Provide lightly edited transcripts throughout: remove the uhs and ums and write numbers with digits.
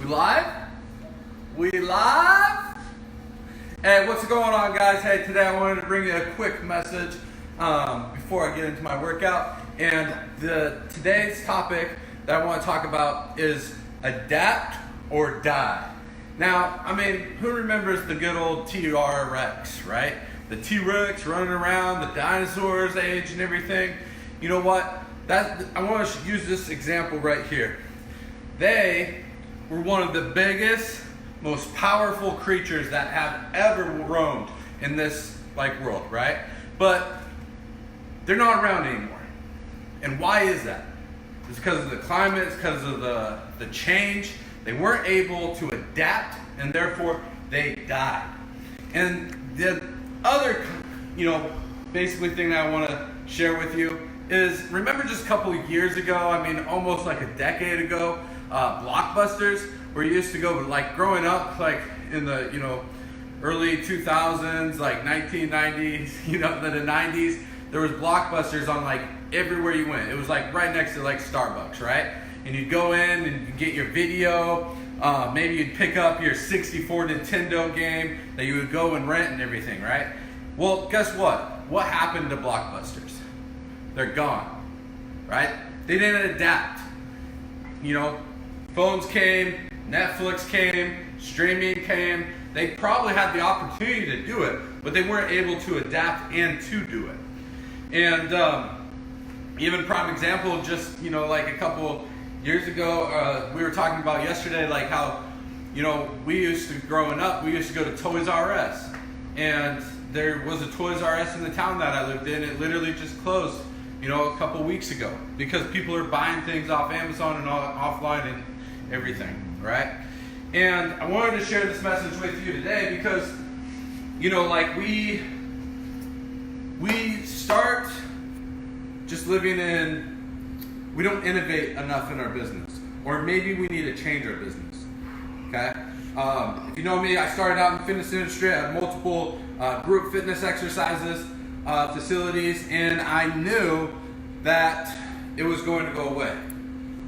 We live? We live? Hey, what's going on, guys? Hey, today I wanted to bring you a quick message before I get into my workout. And today's topic that I want to talk about is adapt or die. Now, I mean, who remembers the good old T-Rex, right? The T-Rex running around, the dinosaurs age and everything. You know what? I want to use this example right here. They were one of the biggest, most powerful creatures that have ever roamed in this world, right? But they're not around anymore. And why is that? It's because of the climate, it's because of the change. They weren't able to adapt, and therefore they died. And the other, basically thing that I want to share with you is, remember just a couple of years ago, I mean almost like a decade ago, Blockbusters, where you used to go, growing up, in the, early 2000s, 1990s, the 90s, there was Blockbusters on everywhere you went. It was right next to Starbucks, right? And you'd go in and you'd get your video, maybe you'd pick up your 64 Nintendo game that you would go and rent and everything, right? Well, guess what? What happened to Blockbusters? They're gone, right? They didn't adapt. Phones came, Netflix came, streaming came. They probably had the opportunity to do it, but they weren't able to adapt and to do it. And even prime example, just, a couple years ago, we were talking about yesterday, how, we used to, growing up, we used to go to Toys R Us. And there was a Toys R Us in the town that I lived in. It literally just closed, a couple weeks ago, because people are buying things off Amazon and offline and everything, right? And I wanted to share this message with you today because, we start just living we don't innovate enough in our business, or maybe we need to change our business, okay? If you know me, I started out in the fitness industry. I had multiple group fitness exercises, facilities, and I knew that it was going to go away.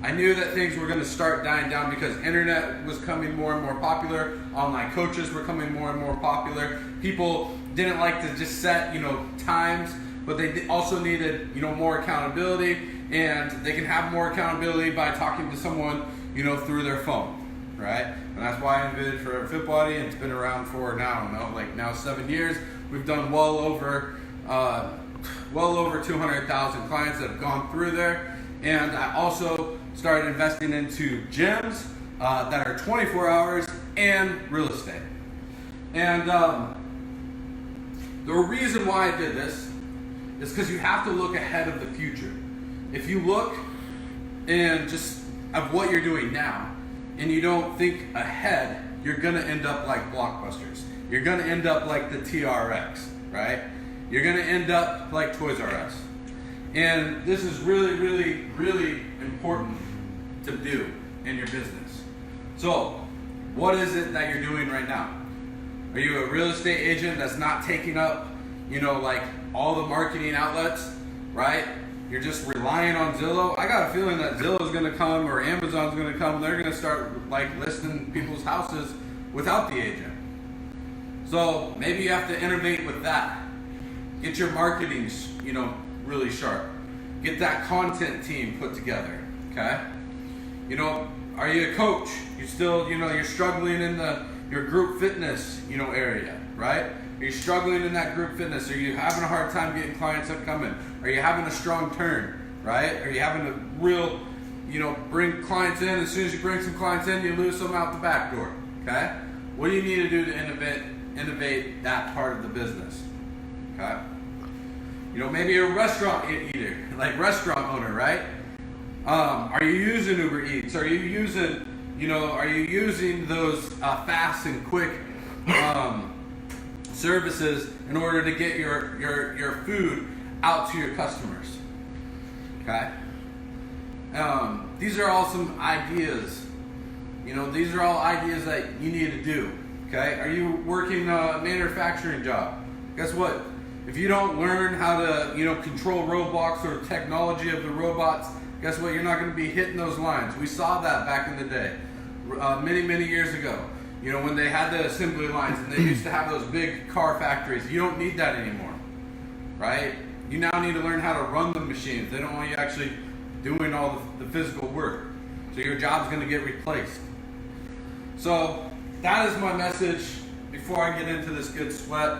I knew that things were going to start dying down because internet was coming more and more popular. Online coaches were coming more and more popular. People didn't like to just set, times, but they also needed, more accountability, and they can have more accountability by talking to someone, through their phone, right? And that's why I invented Forever Fit Body, and it's been around for now 7 years. We've done well over 200,000 clients that have gone through there. And I also started investing into gyms that are 24 hours and real estate. And the reason why I did this is because you have to look ahead of the future. If you look and just of what you're doing now and you don't think ahead, you're going to end up like Blockbusters. You're going to end up like the TRX, right? You're going to end up like Toys R Us. And this is really, really, really important to do in your business. So, what is it that you're doing right now? Are you a real estate agent that's not taking up, all the marketing outlets, right? You're just relying on Zillow. I got a feeling that Zillow is going to come, or Amazon's going to come. They're going to start listing people's houses without the agent. So maybe you have to innovate with that. Get your marketing, really sharp. Get that content team put together, okay? Are you a coach? You still, you're struggling in your group fitness, area, right? Are you struggling in that group fitness? Are you having a hard time getting clients up coming? Are you having a strong turn, right? Are you having a real, bring clients in? As soon as you bring some clients in, you lose them out the back door, okay? What do you need to do to innovate that part of the business, okay? Maybe you're a restaurant eater, restaurant owner, right? Are you using Uber Eats? Are you using those fast and quick services in order to get your food out to your customers? Okay? These are all some ideas. These are all ideas that you need to do. Okay? Are you working a manufacturing job? Guess what? If you don't learn how to, control robots or technology of the robots, guess what? You're not going to be hitting those lines. We saw that back in the day. many years ago. You know, when they had the assembly lines and they used to have those big car factories. You don't need that anymore, right? You now need to learn how to run the machines. They don't want you actually doing all the physical work. So your job's going to get replaced. So that is my message before I get into this good sweat.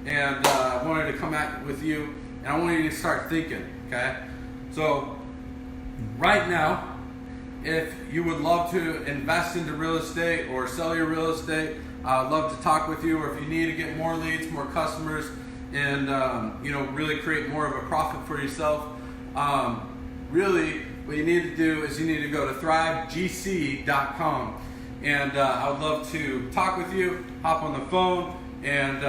And I wanted to come at with you, and I want you to start thinking, okay? So right now, if you would love to invest into real estate or sell your real estate, I'd love to talk with you. Or if you need to get more leads, more customers, and really create more of a profit for yourself, really what you need to do is you need to go to thrivegc.com, and I would love to talk with you. Hop on the phone, and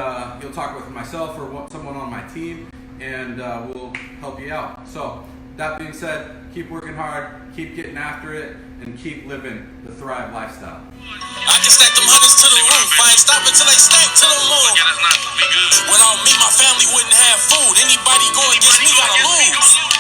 you'll talk with myself or someone on my team, and we'll help you out. So that being said, keep working hard, keep getting after it, and keep living the Thrive lifestyle. I can stack them hundreds to the roof. I ain't stopping till they stack to the moon. Without me, my family wouldn't have food. Anybody go against me gotta lose.